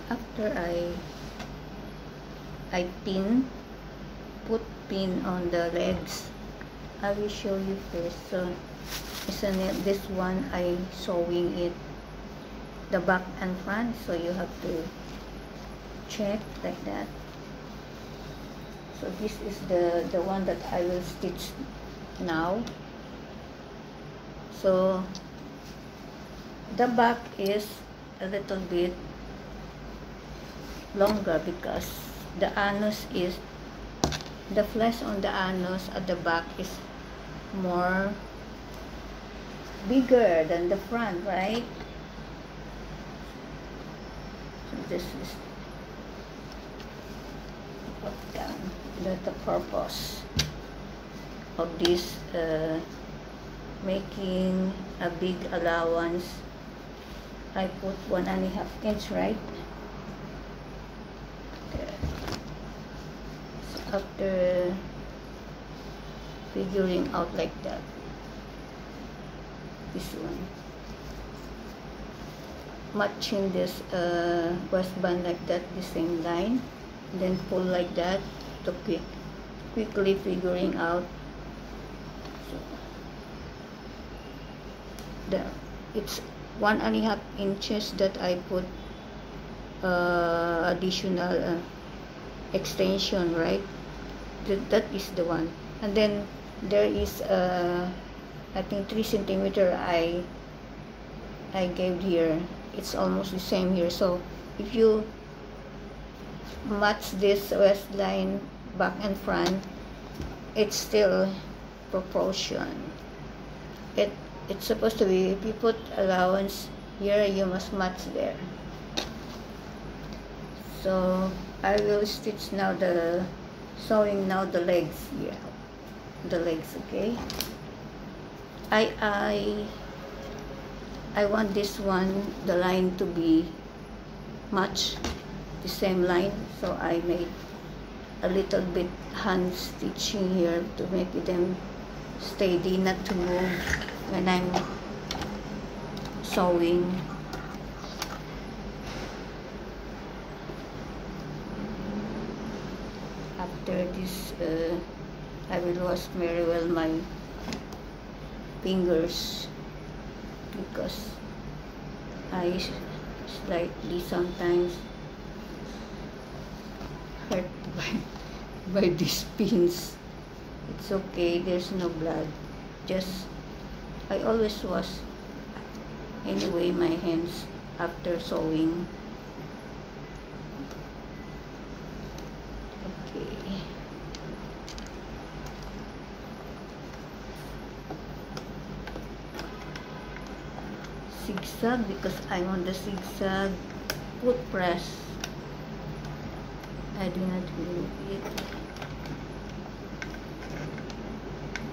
After I put pin on the legs, I will show you first. So isn't it this one I sewing it the back and front, so you have to check like that. So this is the one that I will stitch now. So the back is a little bit longer because the anus is, the flesh on the anus at the back is more bigger than the front, right? So this is the purpose of this, making a big allowance. I put 1.5 inch, right? There. So after figuring out like that, this one, matching this waistband like that, the same line, then pull like that to quickly figuring out. So there, it's 1.5 inches that I put additional extension, right? That is the one. And then there is I think 3 centimeter I gave here. It's almost the same here. So if you match this waistline back and front, it's still proportion. It's supposed to be, if you put allowance here, you must match there. So I will stitch now sewing now the legs here, the legs. Okay, I want this one, the line to be match the same line, so I made a little bit hand stitching here to make them steady, not to move when I'm sewing. After this, I will wash very well my fingers because I slightly sometimes hurt by these pins. It's okay, there's no blood. Just I always wash anyway my hands after sewing. Okay. Zigzag because I'm on the zigzag foot press. I do not move it.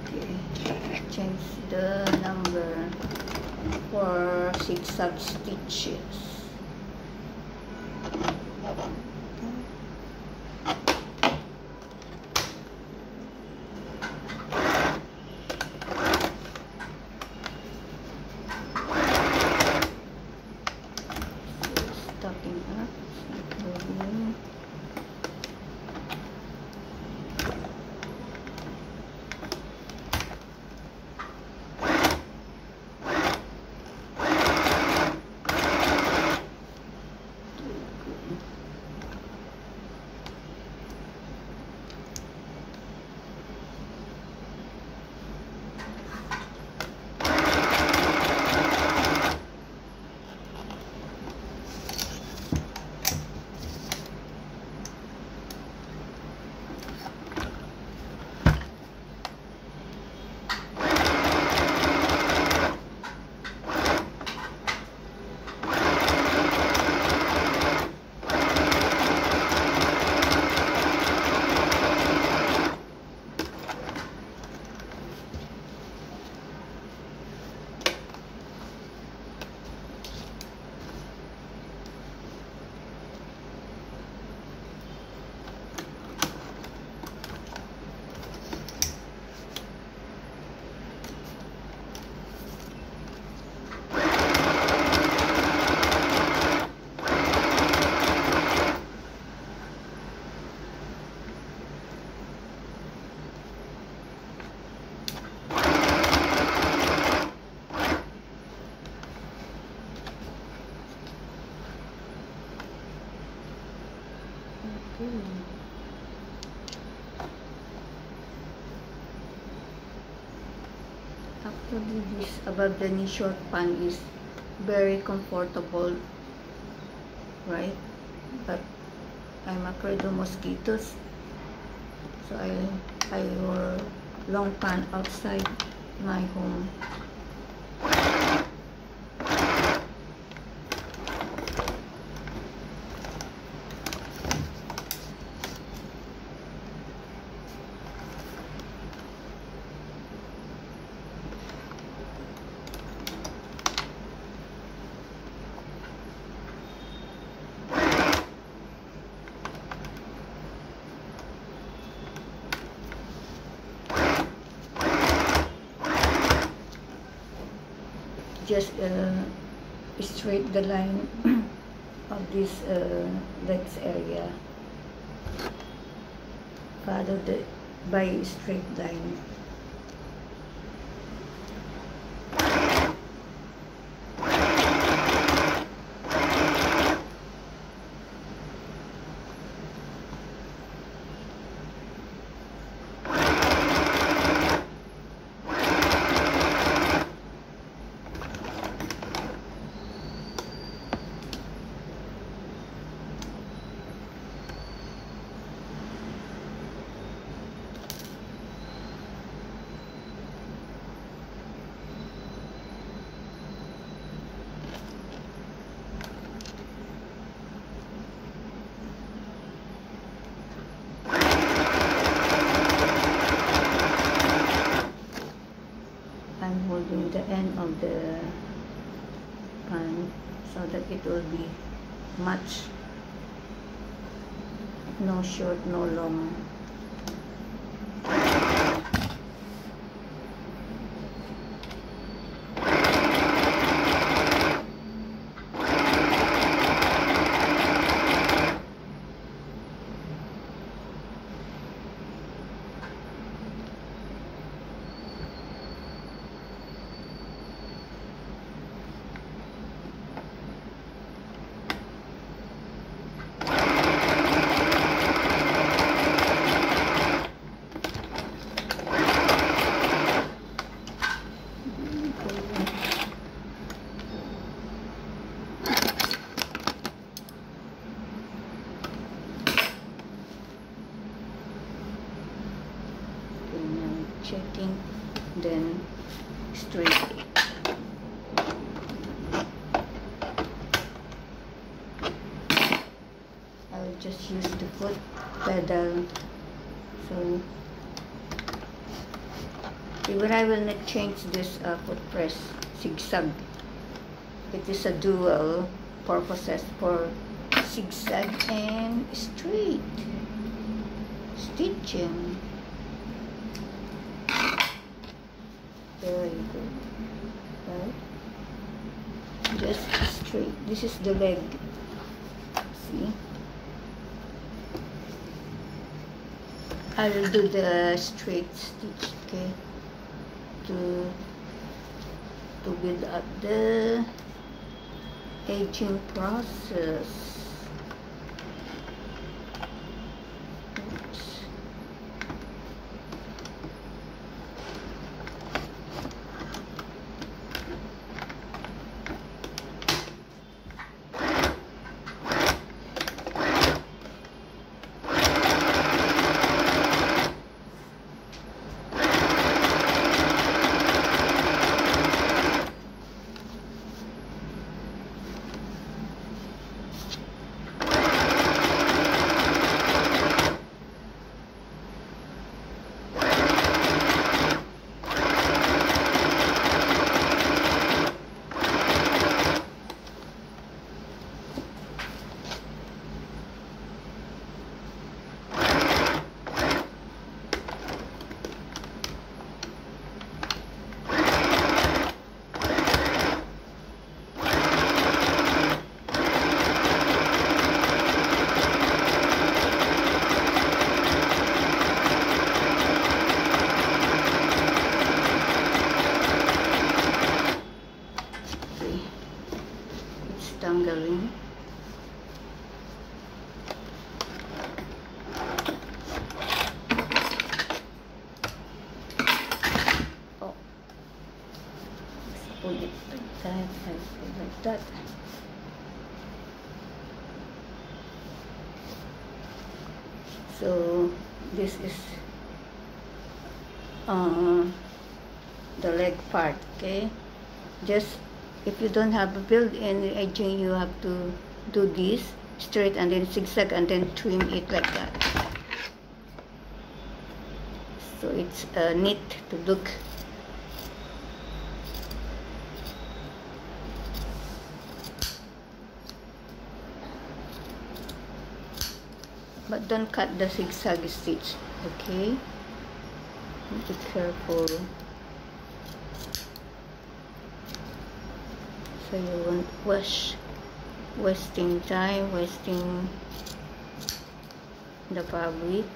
Okay, change the number for zigzag stitches. Stocking up, moving. Actually, this above the knee short pant is very comfortable, right? But I'm afraid of mosquitoes, so I wore long pant outside my home. Just straight the line of this legs area, followed by a straight line. I'm holding the end of the pan so that it will be much, no short, no long. Checking, then straight. I'll just use the foot pedal, so even I will not change this foot press zigzag. It is a dual purposes for zigzag and straight stitching. Very good, right? Just straight. This is the leg. See? I will do the straight stitch, okay? To build up the aging process. I feel like that. So this is the leg part. Okay, just if you don't have a built-in edging, you have to do this straight and then zigzag and then trim it like that. So it's neat to look. But don't cut the zigzag stitch, okay? Be careful. So you won't wasting time, wasting the fabric.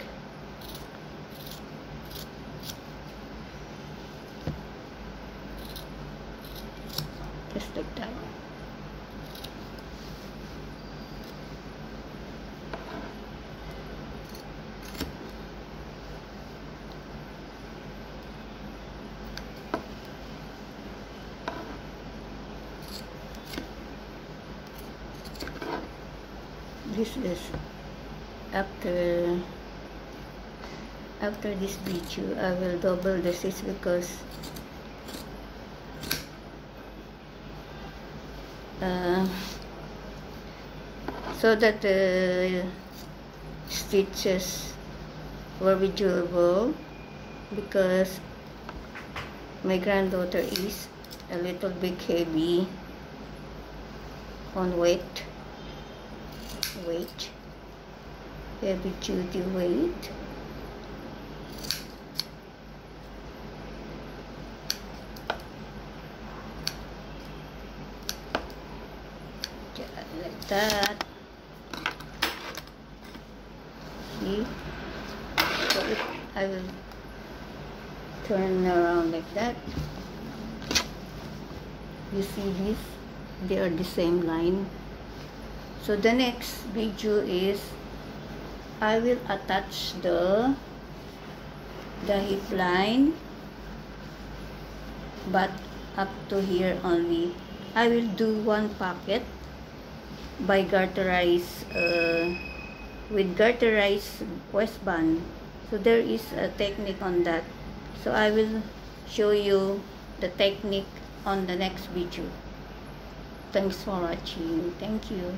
Just like that. This is after this video. I will double the stitch because so that the stitches were durable, because my granddaughter is a little bit heavy on weight, heavy duty weight. Like that. See? So if I will turn around like that, you see this? They are the same line. So the next video is I will attach the hip line, but up to here only. I will do one pocket by garterized with garterized waistband. So there is a technique on that. So I will show you the technique on the next video. Thanks for watching. Thank you.